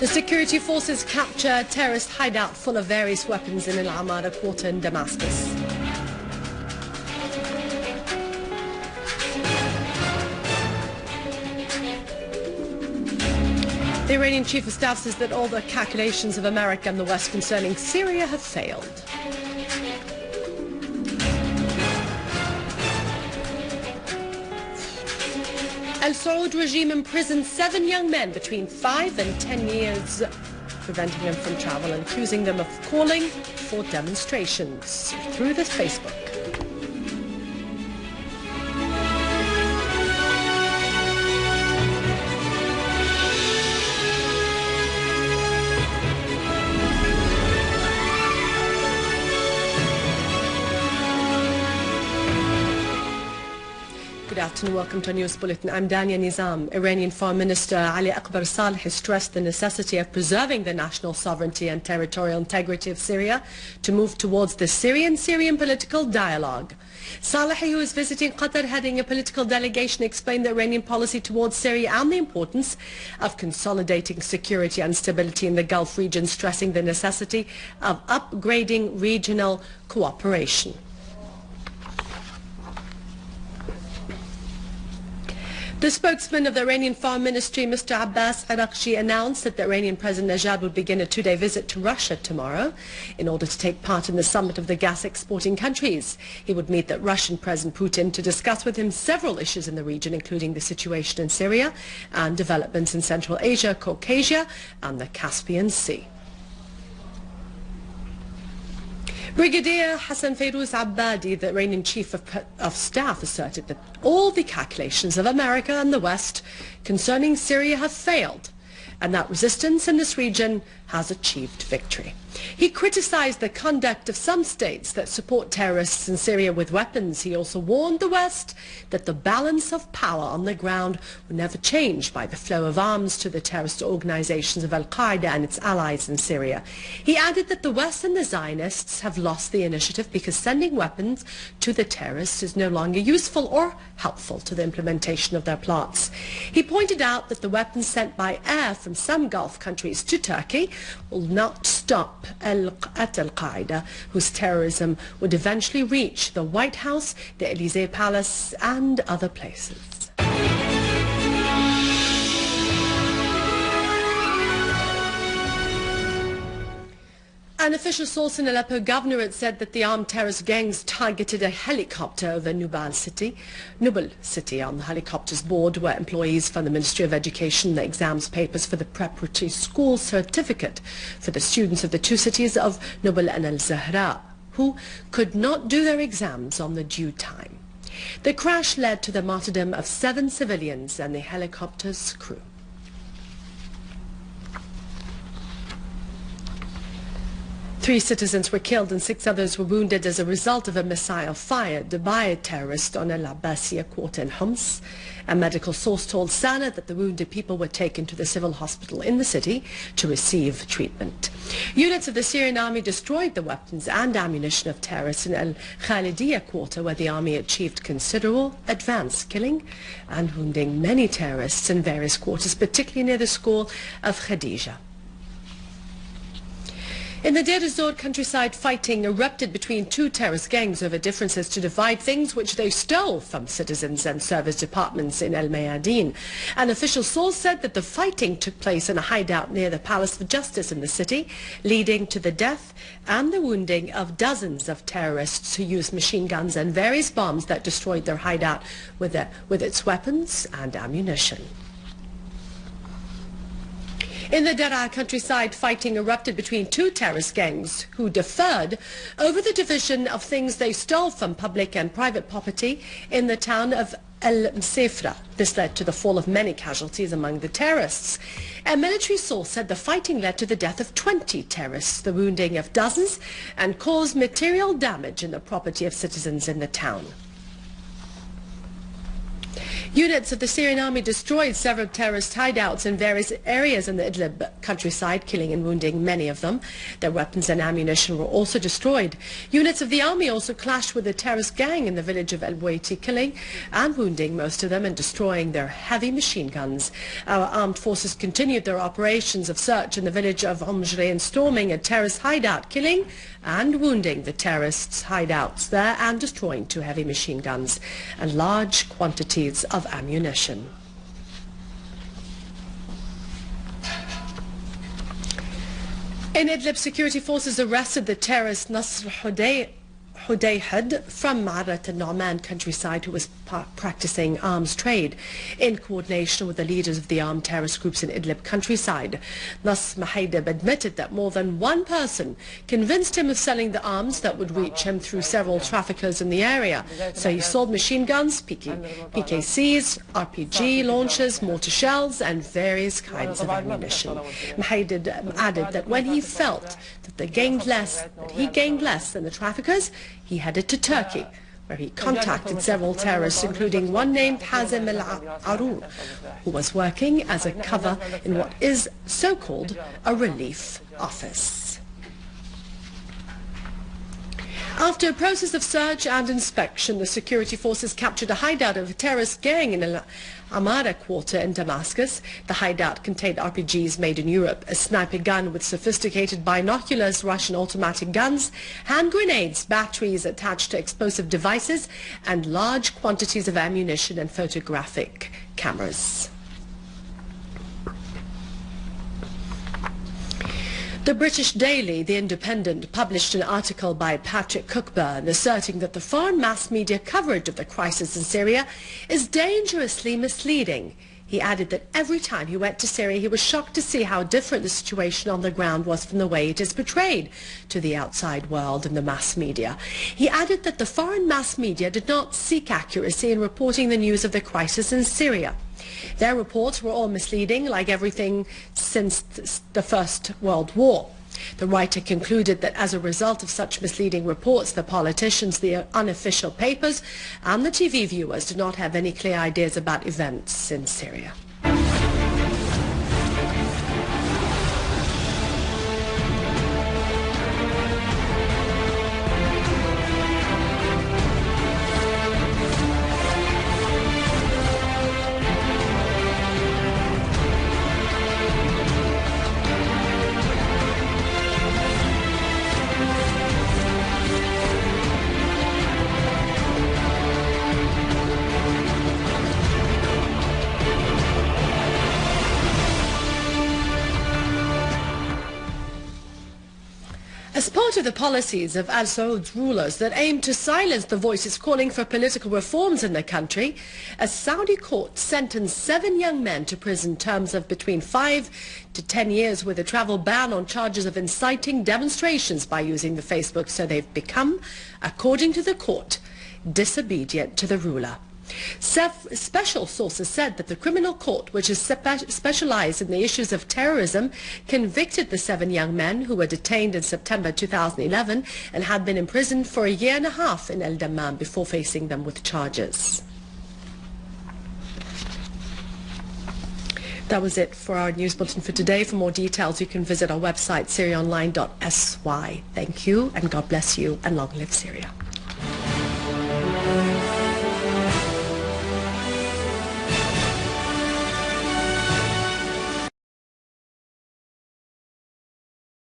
The security forces capture a terrorist hideout full of various weapons in Al-Amara quarter in Damascus. The Iranian chief of staff says that all the calculations of America and the West concerning Syria have failed. Al-Saud regime imprisoned 7 young men between 5 and 10 years, preventing them from travel and accusing them of calling for demonstrations through this Facebook. Good afternoon, welcome to our news bulletin. I'm Dania Nizam. Iranian Foreign Minister Ali Akbar Salehi stressed the necessity of preserving the national sovereignty and territorial integrity of Syria to move towards the Syrian political dialogue. Salehi, who is visiting Qatar heading a political delegation, explained the Iranian policy towards Syria and the importance of consolidating security and stability in the Gulf region, stressing the necessity of upgrading regional cooperation. The spokesman of the Iranian Foreign Ministry, Mr. Abbas Arakchi, announced that the Iranian President Najad would begin a 2-day visit to Russia tomorrow in order to take part in the summit of the gas-exporting countries. He would meet the Russian President Putin to discuss with him several issues in the region, including the situation in Syria and developments in Central Asia, Caucasia and the Caspian Sea. Brigadier Hassan Fayrouz Abbadi, the Iranian chief of staff, asserted that all the calculations of America and the West concerning Syria have failed and that resistance in this region has achieved victory. He criticized the conduct of some states that support terrorists in Syria with weapons. He also warned the West that the balance of power on the ground would never change by the flow of arms to the terrorist organizations of Al-Qaeda and its allies in Syria. He added that the West and the Zionists have lost the initiative because sending weapons to the terrorists is no longer useful or helpful to the implementation of their plots. He pointed out that the weapons sent by air from some Gulf countries to Turkey will not stop Al-Qaeda, whose terrorism would eventually reach the White House, the Elysee Palace and other places. An official source in Aleppo governorate said that the armed terrorist gangs targeted a helicopter over Nouvelles city. On the helicopter's board were employees from the Ministry of Education, the exams papers for the preparatory school certificate for the students of the 2 cities of Nouvelles and Al-Zahra, who could not do their exams on the due time. The crash led to the martyrdom of 7 civilians and the helicopter's crew. Three citizens were killed and 6 others were wounded as a result of a missile fired by a terrorist on Al-Abbasiyya quarter in Homs. A medical source told Sana that the wounded people were taken to the civil hospital in the city to receive treatment. Units of the Syrian army destroyed the weapons and ammunition of terrorists in Al-Khalidiyya quarter, where the army achieved considerable advance, killing and wounding many terrorists in various quarters, particularly near the school of Khadija. In the Ezzor countryside, fighting erupted between 2 terrorist gangs over differences to divide things which they stole from citizens and service departments in El Mayadeen. An official source said that the fighting took place in a hideout near the Palace of Justice in the city, leading to the death and the wounding of dozens of terrorists who used machine guns and various bombs that destroyed their hideout with its weapons and ammunition. In the Daraa countryside, fighting erupted between 2 terrorist gangs who differed over the division of things they stole from public and private property in the town of El-Msefra. This led to the fall of many casualties among the terrorists. A military source said the fighting led to the death of 20 terrorists, the wounding of dozens, and caused material damage in the property of citizens in the town. Units of the Syrian army destroyed several terrorist hideouts in various areas in the Idlib countryside, killing and wounding many of them. Their weapons and ammunition were also destroyed. Units of the army also clashed with a terrorist gang in the village of El Buaiti, killing and wounding most of them and destroying their heavy machine guns. Our armed forces continued their operations of search in the village of Omjre and storming a terrorist hideout, killing and wounding the terrorists' hideouts there and destroying 2 heavy machine guns and large quantities of ammunition. In Idlib, security forces arrested the terrorist Nasr Hudayhid from Ma'arat al-Nu'man countryside, who was practicing arms trade in coordination with the leaders of the armed terrorist groups in Idlib countryside. Nasr Mahidab admitted that more than one person convinced him of selling the arms that would reach him through several traffickers in the area. So he sold machine guns, PKCs, RPG launchers, mortar shells and various kinds of ammunition. Mahidab added that when he felt that he gained less than the traffickers, he headed to Turkey, where he contacted several terrorists, including one named Hazem al-Arun, who was working as a cover in what is so-called a relief office. After a process of search and inspection, the security forces captured a hideout of a terrorist gang in Al-Amara quarter in Damascus. The hideout contained RPGs made in Europe, a sniper gun with sophisticated binoculars, Russian automatic guns, hand grenades, batteries attached to explosive devices, and large quantities of ammunition and photographic cameras. The British daily, The Independent, published an article by Patrick Cockburn asserting that the foreign mass media coverage of the crisis in Syria is dangerously misleading. He added that every time he went to Syria, he was shocked to see how different the situation on the ground was from the way it is portrayed to the outside world in the mass media. He added that the foreign mass media did not seek accuracy in reporting the news of the crisis in Syria. Their reports were all misleading, like everything since the First World War. The writer concluded that as a result of such misleading reports, the politicians, the unofficial papers, and the TV viewers do not have any clear ideas about events in Syria. As part of the policies of Al Saud's rulers that aim to silence the voices calling for political reforms in the country, a Saudi court sentenced 7 young men to prison terms of between 5 to 10 years with a travel ban on charges of inciting demonstrations by using the Facebook, so they've become, according to the court, disobedient to the ruler. Special sources said that the criminal court, which is specialized in the issues of terrorism, convicted the 7 young men who were detained in September 2011 and had been imprisoned for a year and a half in El Dammam before facing them with charges. That was it for our news bulletin for today. For more details, you can visit our website, syriaonline.sy. Thank you, and God bless you, and long live Syria.